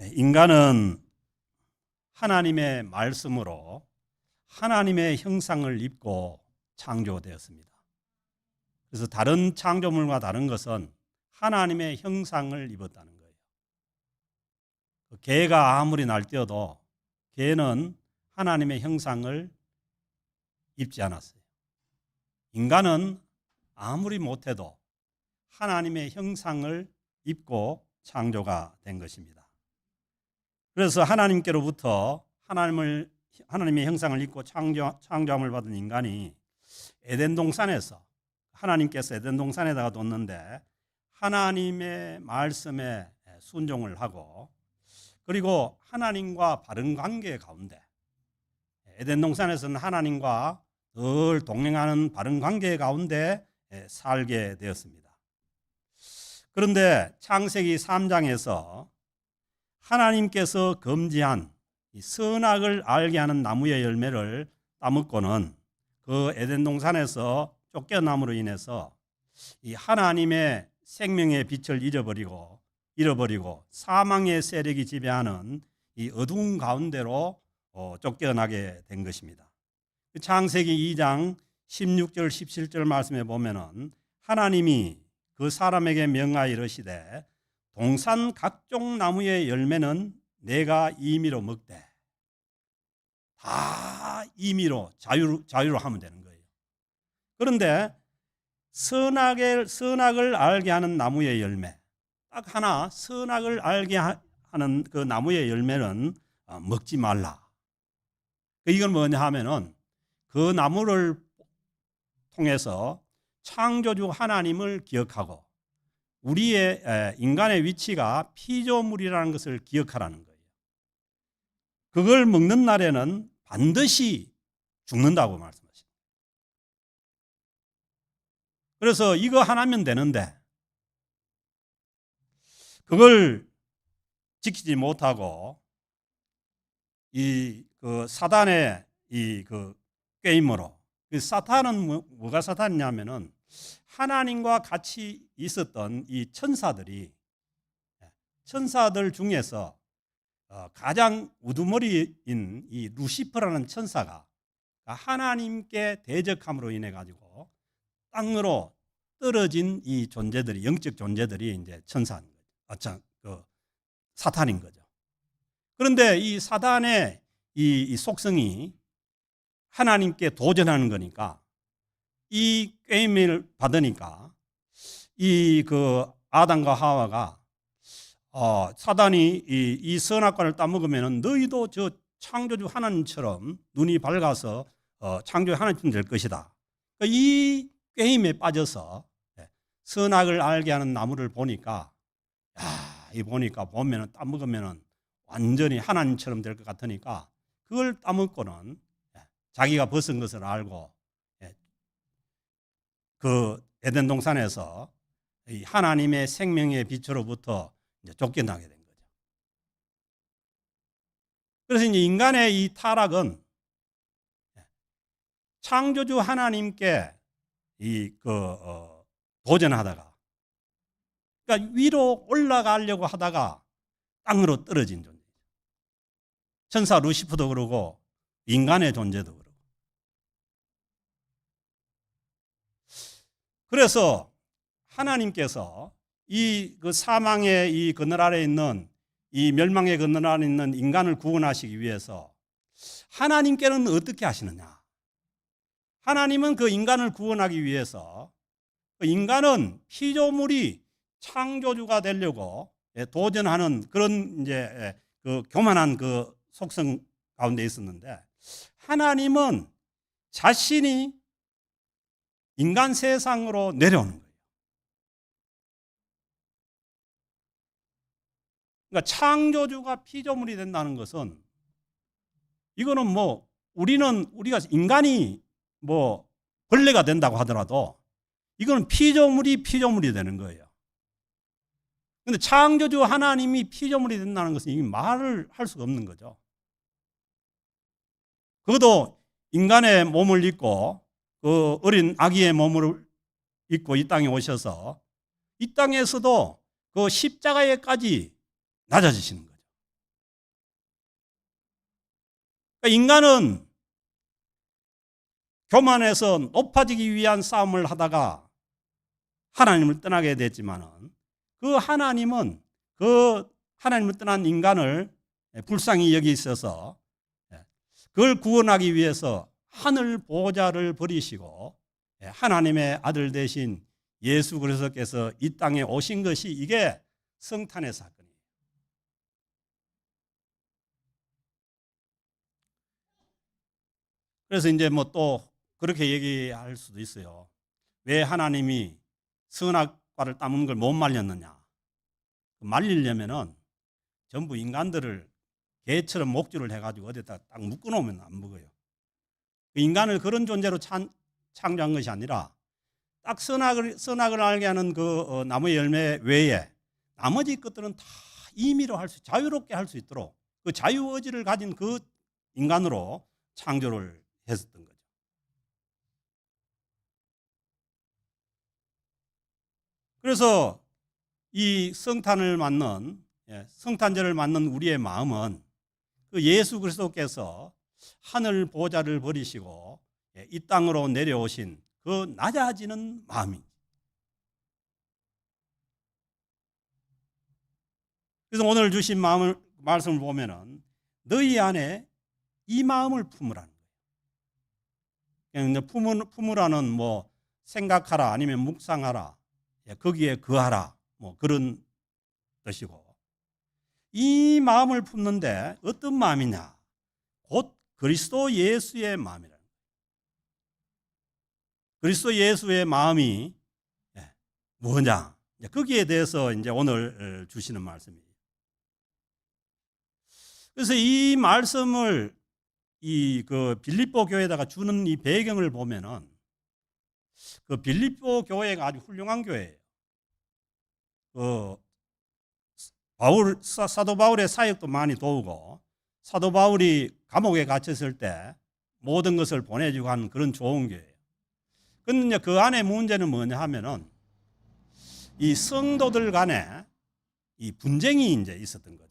인간은 하나님의 말씀으로 하나님의 형상을 입고 창조되었습니다. 그래서 다른 창조물과 다른 것은 하나님의 형상을 입었다는 거예요. 개가 아무리 날뛰어도 개는 하나님의 형상을 입지 않았어요. 인간은 아무리 못해도 하나님의 형상을 입고 창조가 된 것입니다. 그래서 하나님께로부터 하나님의 형상을 입고 창조함을 받은 인간이 에덴 동산에서 하나님께서 에덴 동산에다가 뒀는데 하나님의 말씀에 순종을 하고 그리고 하나님과 바른 관계 가운데 에덴 동산에서는 하나님과 늘 동행하는 바른 관계 가운데 살게 되었습니다. 그런데 창세기 3장에서 하나님께서 금지한 이 선악을 알게 하는 나무의 열매를 따먹고는 그 에덴 동산에서 쫓겨남으로 인해서 이 하나님의 생명의 빛을 잃어버리고 사망의 세력이 지배하는 이 어두운 가운데로 쫓겨나게 된 것입니다. 창세기 2장 16절 17절 말씀에 보면은 하나님이 그 사람에게 명하여 이르시되 동산 각종 나무의 열매는 내가 임의로 먹되 다 임의로 자유로 하면 되는 거예요. 그런데 선악을 알게 하는 나무의 열매 딱 하나 선악을 알게 하는 그 나무의 열매는 먹지 말라. 이건 뭐냐 하면은 그 나무를 통해서 창조주 하나님을 기억하고 우리의 인간의 위치가 피조물이라는 것을 기억하라는 거예요. 그걸 먹는 날에는 반드시 죽는다고 말씀하십니다. 그래서 이거 하나면 되는데 그걸 지키지 못하고 그 사단의 그 게임으로 사탄은 뭐가 사탄이냐면은 하나님과 같이 있었던 이 천사들 중에서 가장 우두머리인 이 루시퍼라는 천사가 하나님께 대적함으로 인해 가지고 땅으로 떨어진 이 존재들이 영적 존재들이 이제 천사인 거죠. 사탄인 거죠. 그런데 이 사단의 이 속성이 하나님께 도전하는 거니까 이 게임을 받으니까 이 아담과 하와가 사단이 이 선악과를 따먹으면 너희도 저 창조주 하나님처럼 눈이 밝아서 창조주 하나님처럼 될 것이다. 이 게임에 빠져서 선악을 알게 하는 나무를 보니까 보면은 따먹으면은 완전히 하나님처럼 될 것 같으니까 그걸 따먹고는 자기가 벗은 것을 알고 그 에덴 동산에서 하나님의 생명의 빛으로부터 이제 쫓겨나게 된 거죠. 그래서 이제 인간의 이 타락은 창조주 하나님께 도전하다가 그러니까 위로 올라가려고 하다가 땅으로 떨어진 존재죠. 천사 루시퍼도 그러고 인간의 존재도 그러고. 그래서 하나님께서 그 사망의 이 그늘 아래에 있는 이 멸망의 그늘 아래에 있는 인간을 구원하시기 위해서 하나님께는 어떻게 하시느냐? 하나님은 그 인간을 구원하기 위해서 그 인간은 피조물이 창조주가 되려고 도전하는 그런 이제 그 교만한 그 속성 가운데 있었는데 하나님은 자신이 인간 세상으로 내려오는 거예요. 그러니까 창조주가 피조물이 된다는 것은 이거는 우리가 인간이 벌레가 된다고 하더라도 이거는 피조물이 되는 거예요. 그런데 창조주 하나님이 피조물이 된다는 것은 이게 말을 할 수가 없는 거죠. 그것도 인간의 몸을 입고 그 어린 아기의 몸을 입고 이 땅에 오셔서 이 땅에서도 그 십자가에까지 낮아지시는 거죠. 그러니까 인간은 교만해서 높아지기 위한 싸움을 하다가 하나님을 떠나게 됐지만은 그 하나님은 그 하나님을 떠난 인간을 불쌍히 여기 있어서 그걸 구원하기 위해서 하늘 보좌를 버리시고 하나님의 아들 되신 예수 그리스도께서 이 땅에 오신 것이 이게 성탄의 사건이에요. 그래서 이제 뭐 또 그렇게 얘기할 수도 있어요. 왜 하나님이 선악과를 따먹는 걸 못 말렸느냐? 말리려면은 전부 인간들을 개처럼 목줄을 해가지고 어디다 딱 묶어놓으면 안 먹어요. 인간을 그런 존재로 창조한 것이 아니라 딱 선악을 알게 하는 그 나무의 열매 외에 나머지 것들은 다 임의로 자유롭게 할 수 있도록 그 자유의지를 가진 그 인간으로 창조를 했었던 거죠. 그래서 이 성탄을 맞는 성탄절을 맞는 우리의 마음은 그 예수 그리스도께서 하늘 보좌를 버리시고 이 땅으로 내려오신 그 낮아지는 마음입니다. 그래서 오늘 주신 말씀을 보면은 너희 안에 이 마음을 품으라는 거예요. 품으라는 뭐 생각하라 아니면 묵상하라 거기에 거하라 뭐 그런 뜻이고 이 마음을 품는데 어떤 마음이냐? 곧 그리스도 예수의 마음이라는 거예요. 그리스도 예수의 마음이 뭐냐? 거기에 대해서 이제 오늘 주시는 말씀이에요. 그래서 이 말씀을 그 빌립보 교회에다가 주는 이 배경을 보면은 그 빌립보 교회가 아주 훌륭한 교회예요. 사도 바울의 사역도 많이 도우고 사도 바울이 감옥에 갇혔을 때 모든 것을 보내주고 한 그런 좋은 교회예요. 그런데 그 안에 문제는 뭐냐 하면은 이 성도들 간에 이 분쟁이 이제 있었던 거죠.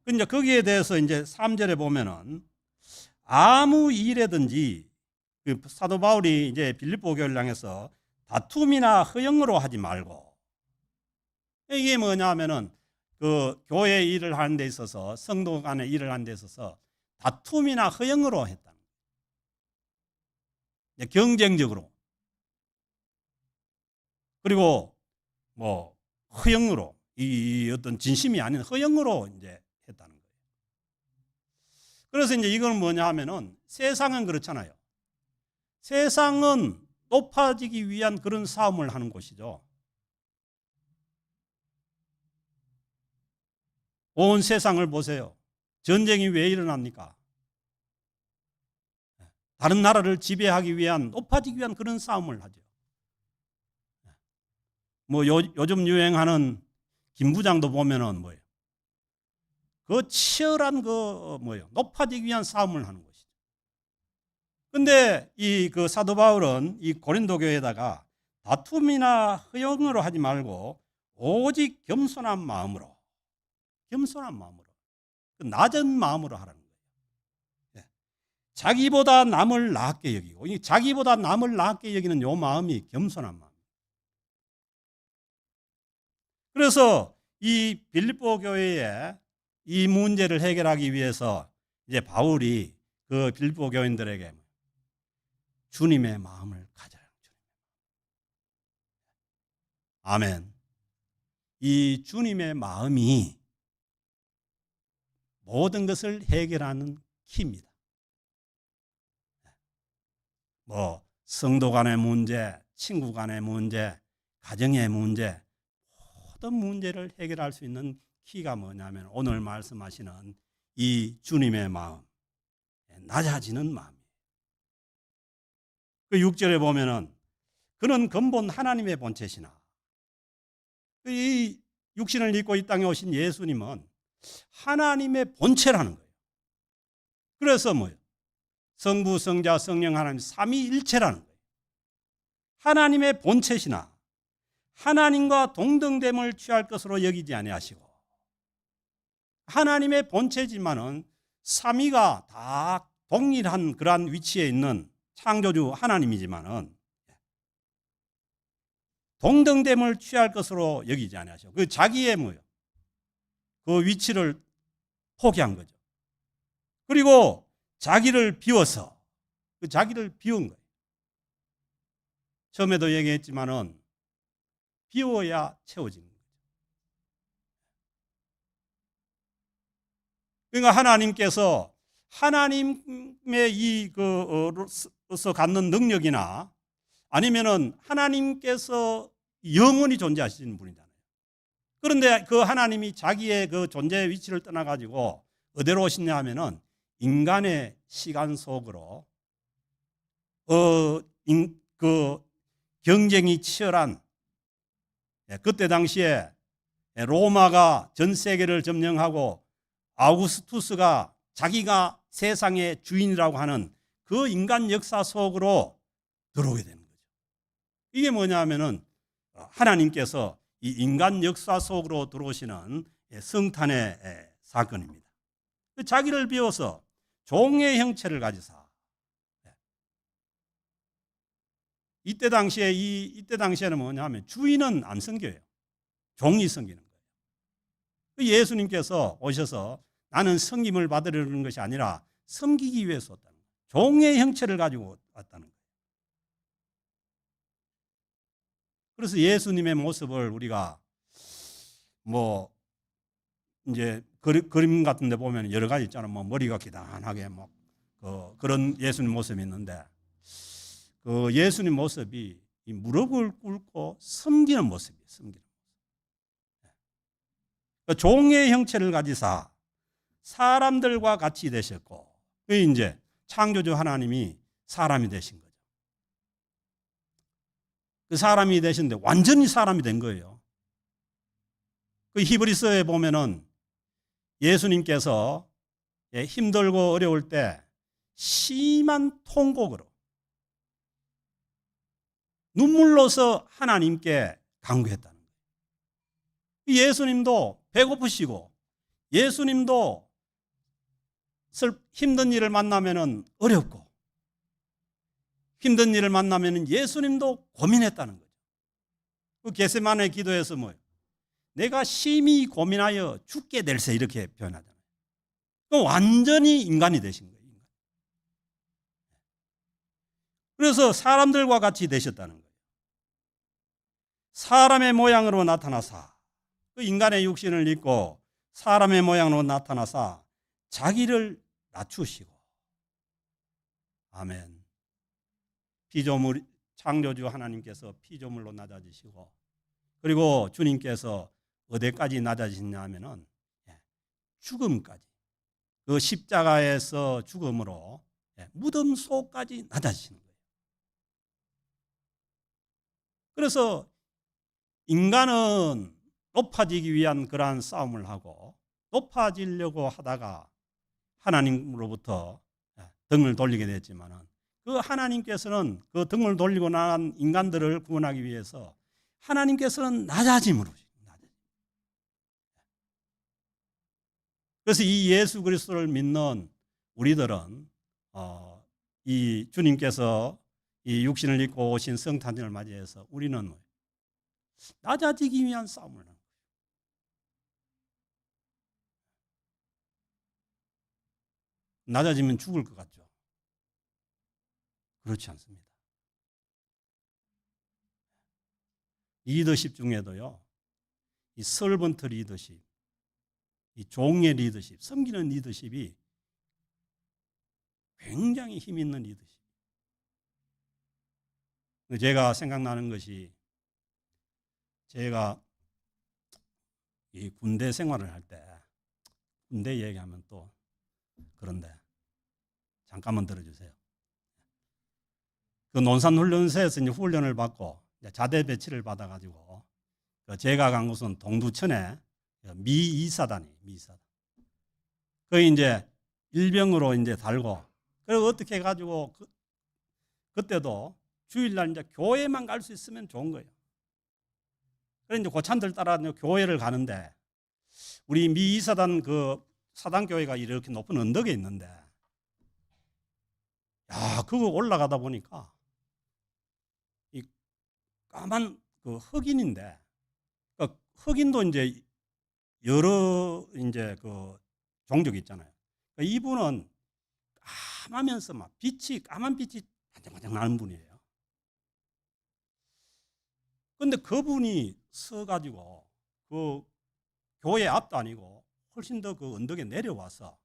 근데 거기에 대해서 이제 3절에 보면은 아무 일에든지 그 사도 바울이 이제 빌립보 교회를 향해서 다툼이나 허영으로 하지 말고 이게 뭐냐 하면은 그 교회 일을 하는 데 있어서 성도 간의 일을 하는 데 있어서 다툼이나 허영으로 했다. 경쟁적으로. 그리고 뭐 허영으로 이 어떤 진심이 아닌 허영으로 이제 했다는 거예요. 그래서 이제 이건 뭐냐 하면은 세상은 그렇잖아요. 세상은 높아지기 위한 그런 싸움을 하는 곳이죠. 온 세상을 보세요. 전쟁이 왜 일어납니까? 다른 나라를 지배하기 위한 높아지기 위한 그런 싸움을 하죠. 뭐 요즘 유행하는 김 부장도 보면은 뭐예요? 그 치열한 그 뭐예요? 높아지기 위한 싸움을 하는 것이죠. 근데 이 그 사도 바울은 이 고린도 교회에다가 다툼이나 허영으로 하지 말고 오직 겸손한 마음으로 그 낮은 마음으로 하라는 거예요. 자기보다 남을 낮게 여기고 자기보다 남을 낮게 여기는 요 마음이 겸손한 마음. 그래서 이 빌립보 교회에 이 문제를 해결하기 위해서 이제 바울이 그 빌립보 교인들에게 주님의 마음을 가져라. 아멘. 이 주님의 마음이 모든 것을 해결하는 키입니다. 뭐 성도 간의 문제, 친구 간의 문제, 가정의 문제, 모든 문제를 해결할 수 있는 키가 뭐냐면 오늘 말씀하시는 이 주님의 마음, 낮아지는 마음이에요. 그 6절에 보면은 그는 근본 하나님의 본체시나 이 육신을 입고 이 땅에 오신 예수님은 하나님의 본체라는 거예요. 그래서 뭐예요? 성부, 성자, 성령 하나님 삼위일체라는 거예요. 하나님의 본체시나 하나님과 동등됨을 취할 것으로 여기지 아니하시고 하나님의 본체지만은 삼위가 다 동일한 그러한 위치에 있는 창조주 하나님이지만은 동등됨을 취할 것으로 여기지 아니하시고 그 자기의 뭐요? 그 위치를 포기한 거죠. 그리고 자기를 비워서 그 자기를 비운 거예요. 처음에도 얘기했지만은 비워야 채워지는 거죠. 그러니까 하나님께서 하나님의 이로서 갖는 능력이나 아니면은 하나님께서 영원히 존재하시는 분이잖아요. 그런데 그 하나님이 자기의 그 존재의 위치를 떠나가지고 어디로 오시냐 하면은 인간의 시간 속으로 그 경쟁이 치열한 그때 당시에 로마가 전 세계를 점령하고 아우구스투스가 자기가 세상의 주인이라고 하는 그 인간 역사 속으로 들어오게 되는 거죠. 이게 뭐냐 하면은 하나님께서 이 인간 역사 속으로 들어오시는 성탄의 사건입니다. 자기를 비워서 종의 형체를 가지사 이때 당시에는 뭐냐 하면 주인은 안 섬겨요. 종이 섬기는 거예요. 예수님께서 오셔서 나는 섬김을 받으려는 것이 아니라 섬기기 위해서 왔다는 거예요. 종의 형체를 가지고 왔다는 거예요. 그래서 예수님의 모습을 우리가 뭐 이제 그림 같은 데 보면 여러 가지 있잖아요. 뭐 머리가 기단하게 뭐 그런 예수님 모습이 있는데 그 예수님 모습이 이 무릎을 꿇고 섬기는 모습이에요. 섬기는 모습. 그러니까 종의 형체를 가지사 사람들과 같이 되셨고, 그 이제 창조주 하나님이 사람이 되신 거죠. 그 사람이 되신데 완전히 사람이 된 거예요. 그 히브리서에 보면은 예수님께서 힘들고 어려울 때 심한 통곡으로 눈물로서 하나님께 간구했다는 거예요. 예수님도 배고프시고 예수님도 힘든 일을 만나면은 어렵고 힘든 일을 만나면은 예수님도 고민했다는 거죠. 그 겟세마네 기도에서 뭐예요? 내가 심히 고민하여 죽게 될세 이렇게 표현하잖아요. 그 완전히 인간이 되신 거예요. 그래서 사람들과 같이 되셨다는 거예요. 사람의 모양으로 나타나사 그 인간의 육신을 입고 사람의 모양으로 나타나사 자기를 낮추시고 아멘. 피조물 창조주 하나님께서 피조물로 낮아지시고 그리고 주님께서 어디까지 낮아지시냐 하면은 죽음까지 그 십자가에서 죽음으로 무덤 속까지 낮아지시는 거예요. 그래서 인간은 높아지기 위한 그러한 싸움을 하고 높아지려고 하다가 하나님으로부터 등을 돌리게 됐지만은 그 하나님께서는 그 등을 돌리고 난 인간들을 구원하기 위해서 하나님께서는 낮아짐으로. 그래서 이 예수 그리스도를 믿는 우리들은 이 주님께서 이 육신을 입고 오신 성탄절을 맞이해서 우리는 낮아지기 위한 싸움을 하는 거예요. 낮아지면 죽을 것 같죠? 그렇지 않습니다. 리더십 중에도요, 이 설번트 리더십, 이 종의 리더십, 섬기는 리더십이 굉장히 힘 있는 리더십. 제가 생각나는 것이 제가 이 군대 생활을 할 때 군대 얘기하면 또 그런데 잠깐만 들어주세요. 그 논산훈련소에서 이제 훈련을 받고 자대 배치를 받아가지고 제가 간 곳은 동두천에 미 2사단이 그 이제 일병으로 이제 달고 그리고 어떻게 해가지고 그때도 주일날 이제 교회만 갈 수 있으면 좋은 거예요. 그래서 이제 고참들 따라 교회를 가는데 우리 미 2사단 그 사단교회가 이렇게 높은 언덕에 있는데, 야, 그거 올라가다 보니까 이 까만 그 흑인인데, 그 흑인도 이제 여러 이제 그 종족이 있잖아요. 그러니까 이분은 까마면서 막 까만 빛이 반짝반짝 나는 분이에요. 근데 그분이 서가지고 그 교회 앞도 아니고 훨씬 더 그 언덕에 내려와서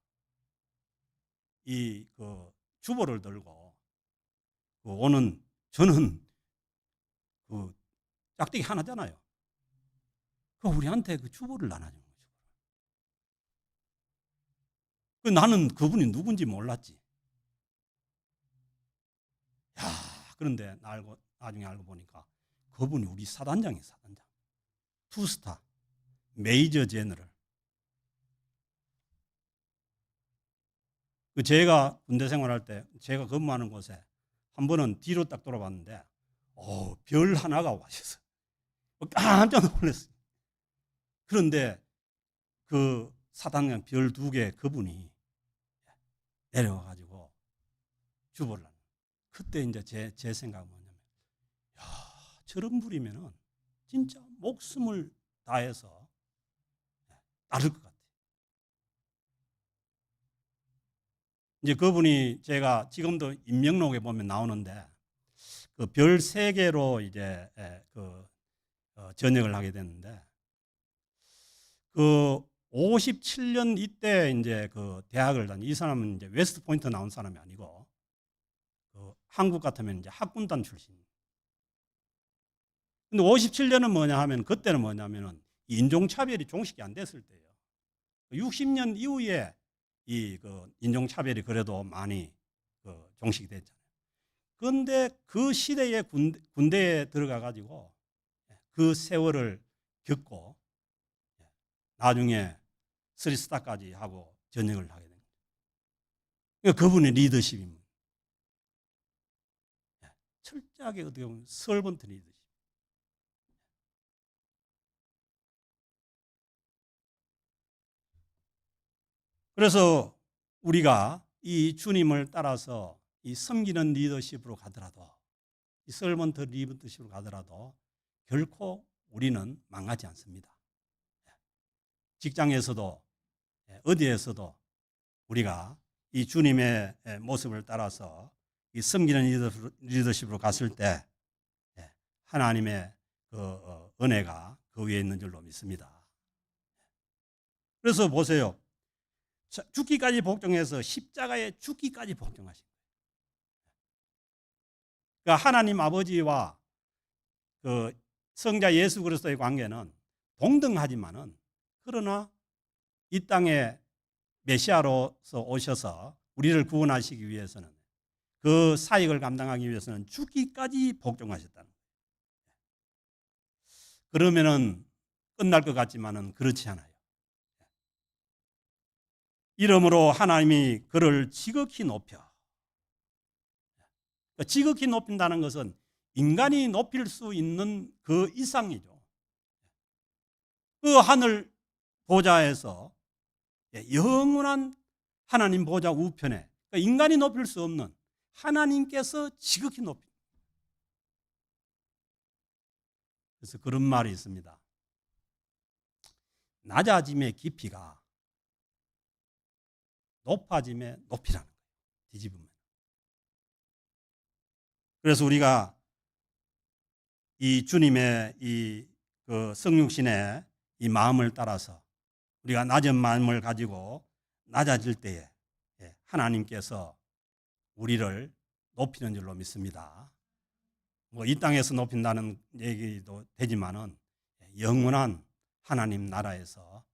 이 그 주보를 들고 그 오는, 저는 그 짝대기 하나잖아요. 그 우리한테 그 주보를 나눠준 거죠. 그 나는 그분이 누군지 몰랐지. 야, 그런데 나중에 알고 보니까 그분이 우리 사단장이에요, 사단장. 투스타, 메이저 제너럴. 그 제가 군대 생활할 때 제가 근무하는 곳에 한 번은 뒤로 딱 돌아봤는데, 별 하나가 와셔서 깜짝 놀랐어요. 그런데 그 사단장 별 2개 그분이 내려와가지고 주보를 하는. 그때 이제 제 생각은 뭐냐면, 야, 저런 분이면은 진짜 목숨을 다해서 따를 것 같아요. 이제 그분이 제가 지금도 인명록에 보면 나오는데, 그 별 3개로 이제 전역을 하게 됐는데, 그 57년 이때 이제 그 대학을 이 사람은 이제 웨스트 포인트 나온 사람이 아니고, 그 한국 같으면 이제 학군단 출신. 근데 57년은 뭐냐 하면, 그때는 뭐냐면은 인종차별이 종식이 안 됐을 때예요. 60년 이후에 이 그 인종차별이 그래도 많이 그 종식이 됐잖아요. 그런데 그 시대에 군대에 들어가 가지고 그 세월을 겪고 나중에 3스타까지 하고 전역을 하게 된 거예요. 그러니까 그분의 리더십입니다. 철저하게 어떻게 보면 설번트 리더십. 그래서 우리가 이 주님을 따라서 이 섬기는 리더십으로 가더라도, 이 설번트 리더십으로 가더라도 결코 우리는 망하지 않습니다. 직장에서도 어디에서도 우리가 이 주님의 모습을 따라서 이 섬기는 리더십으로 갔을 때 하나님의 그 은혜가 그 위에 있는 줄로 믿습니다. 그래서 보세요. 죽기까지 복종해서 십자가에 죽기까지 복종하신 거예요. 그러니까 하나님 아버지와 그 성자 예수 그리스도의 관계는 동등하지만은, 그러나 이 땅에 메시아로서 오셔서 우리를 구원하시기 위해서는, 그 사역을 감당하기 위해서는 죽기까지 복종하셨다는 거예요. 그러면은 끝날 것 같지만은 그렇지 않아요. 이러므로 하나님이 그를 지극히 높여. 지극히 높인다는 것은 인간이 높일 수 있는 그 이상이죠. 그 하늘 보좌에서 영원한 하나님 보좌 우편에, 그러니까 인간이 높일 수 없는 하나님께서 지극히 높입니다. 그래서 그런 말이 있습니다. 낮아짐의 깊이가 높아짐의 높이라는 거예요. 뒤집으면. 그래서 우리가 이 주님의 이 그 성육신의 이 마음을 따라서 우리가 낮은 마음을 가지고 낮아질 때에 하나님께서 우리를 높이는 줄로 믿습니다. 뭐 이 땅에서 높인다는 얘기도 되지만은 영원한 하나님 나라에서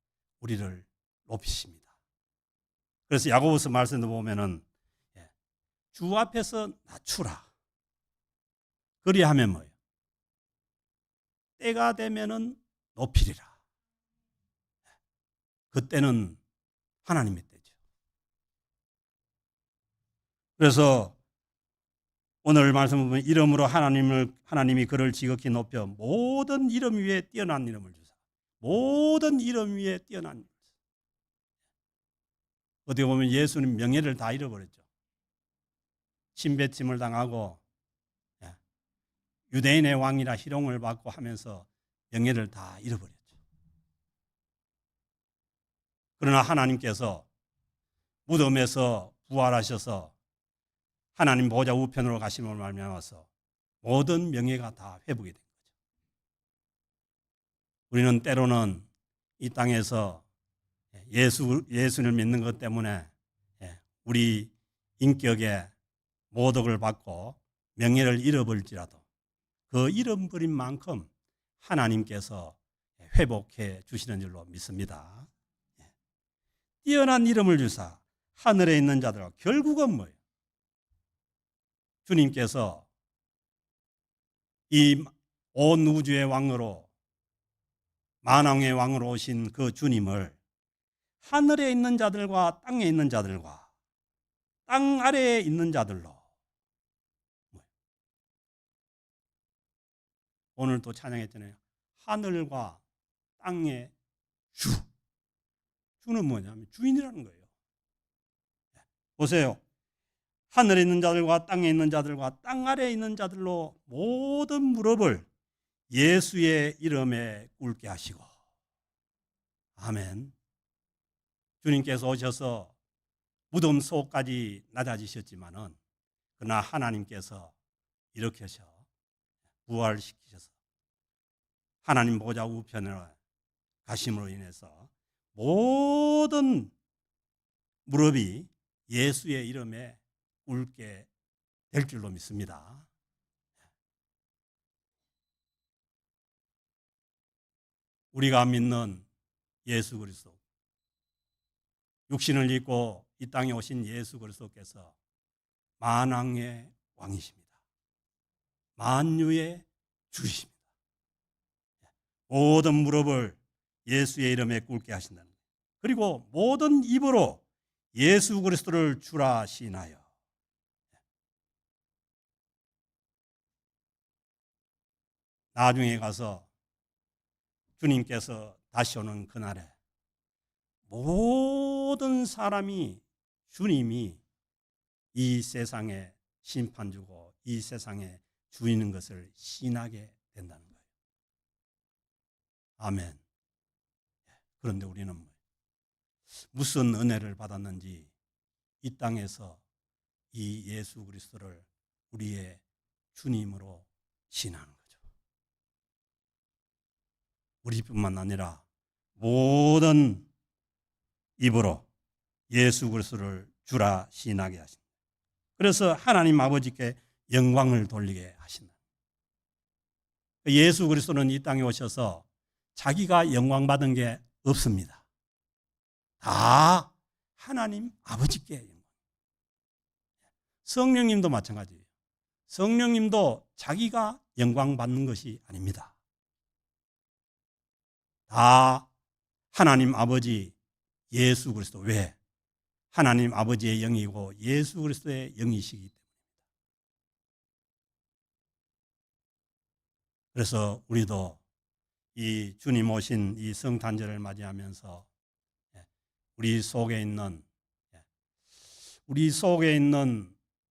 우리를 높이십니다. 그래서 야고보서 말씀도 보면은 주 앞에서 낮추라. 그리하면 뭐예요? 때가 되면은 높이리라. 그때는 하나님의 때죠. 그래서 오늘 말씀 보면 이름으로 하나님이 그를 지극히 높여 모든 이름 위에 뛰어난 이름을 주사. 모든 이름 위에 뛰어난 이름. 어떻게 보면 예수는 명예를 다 잃어버렸죠. 침뱉음을 당하고 유대인의 왕이라 희롱을 받고 하면서 명예를 다 잃어버렸죠. 그러나 하나님께서 무덤에서 부활하셔서 하나님 보좌 우편으로 가심을 말미암아서 모든 명예가 다 회복이 된 거죠. 우리는 때로는 이 땅에서 예수를 믿는 것 때문에 우리 인격에 모독을 받고 명예를 잃어버릴지라도 그 잃어버린 만큼 하나님께서 회복해 주시는 줄로 믿습니다. 뛰어난 이름을 주사 하늘에 있는 자들과 결국은 뭐예요? 주님께서 이 온 우주의 왕으로 만왕의 왕으로 오신 그 주님을 하늘에 있는 자들과 땅에 있는 자들과 땅 아래에 있는 자들로 오늘 또 찬양했잖아요. 하늘과 땅의 주. 주는 뭐냐면 주인이라는 거예요. 보세요. 하늘에 있는 자들과 땅에 있는 자들과 땅 아래에 있는 자들로 모든 무릎을 예수의 이름에 꿇게 하시고 아멘. 주님께서 오셔서 무덤 속까지 낮아지셨지만은 그러나 하나님께서 이렇게 하셔 부활시키셔서 하나님 보좌 우편으로 가심으로 인해서 모든 무릎이 예수의 이름에 꿇게 될 줄로 믿습니다. 우리가 믿는 예수 그리스도, 육신을 입고 이 땅에 오신 예수 그리스도께서 만왕의 왕이십니다. 만유의 주이십니다. 모든 무릎을 예수의 이름에 꿇게 하신다는 거예요. 그리고 모든 입으로 예수 그리스도를 주라 시인하여 나중에 가서 주님께서 다시 오는 그날에 모든 사람이 주님이 이 세상의 심판주고 이 세상의 주인인 것을 시인하게 된다는 거예요. 아멘. 그런데 우리는 무슨 은혜를 받았는지 이 땅에서 이 예수 그리스도를 우리의 주님으로 시인하는 거죠. 우리뿐만 아니라 모든 입으로 예수 그리스도를 주라 시인하게 하신다. 그래서 하나님 아버지께 영광을 돌리게 하신다. 예수 그리스도는 이 땅에 오셔서 자기가 영광 받은 게 없습니다. 다 하나님 아버지께 영광. 성령님도 마찬가지예요. 성령님도 자기가 영광 받는 것이 아닙니다. 다 하나님 아버지 예수 그리스도. 왜? 하나님 아버지의 영이고 예수 그리스도의 영이시기 때문입니다. 그래서 우리도 이 주님 오신 이 성탄절을 맞이하면서 우리 속에 있는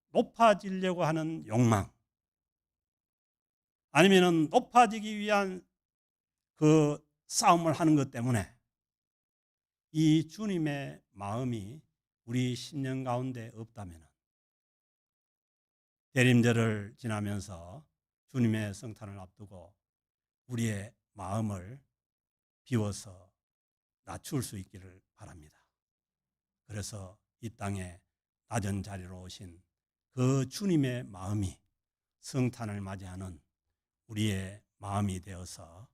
높아지려고 하는 욕망, 아니면은 높아지기 위한 그 싸움을 하는 것 때문에 이 주님의 마음이 우리 심령 가운데 없다면 대림절을 지나면서 주님의 성탄을 앞두고 우리의 마음을 비워서 낮출 수 있기를 바랍니다. 그래서 이 땅에 낮은 자리로 오신 그 주님의 마음이 성탄을 맞이하는 우리의 마음이 되어서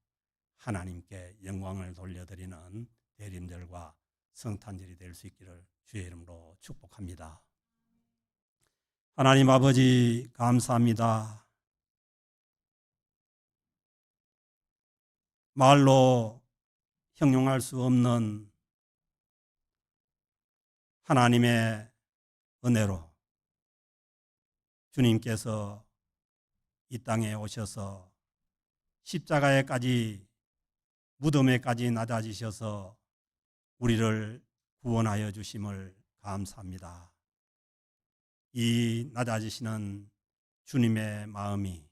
하나님께 영광을 돌려드리는 대림절과 성탄절이 될 수 있기를 주의 이름으로 축복합니다. 하나님 아버지 감사합니다. 말로 형용할 수 없는 하나님의 은혜로 주님께서 이 땅에 오셔서 십자가에까지 무덤에까지 낮아지셔서 우리를 구원하여 주심을 감사합니다. 이 낮아지시는 주님의 마음이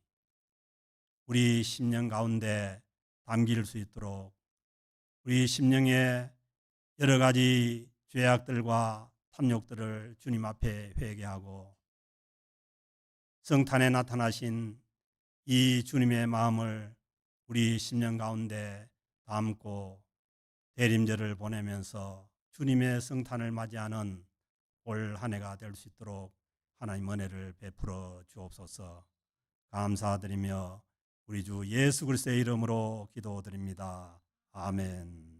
우리 심령 가운데 담길 수 있도록 우리 심령의 여러 가지 죄악들과 탐욕들을 주님 앞에 회개하고 성탄에 나타나신 이 주님의 마음을 우리 심령 가운데 담고 대림절을 보내면서 주님의 성탄을 맞이하는 올 한 해가 될 수 있도록 하나님 은혜를 베풀어 주옵소서. 감사드리며 우리 주 예수 그리스도의 이름으로 기도드립니다. 아멘.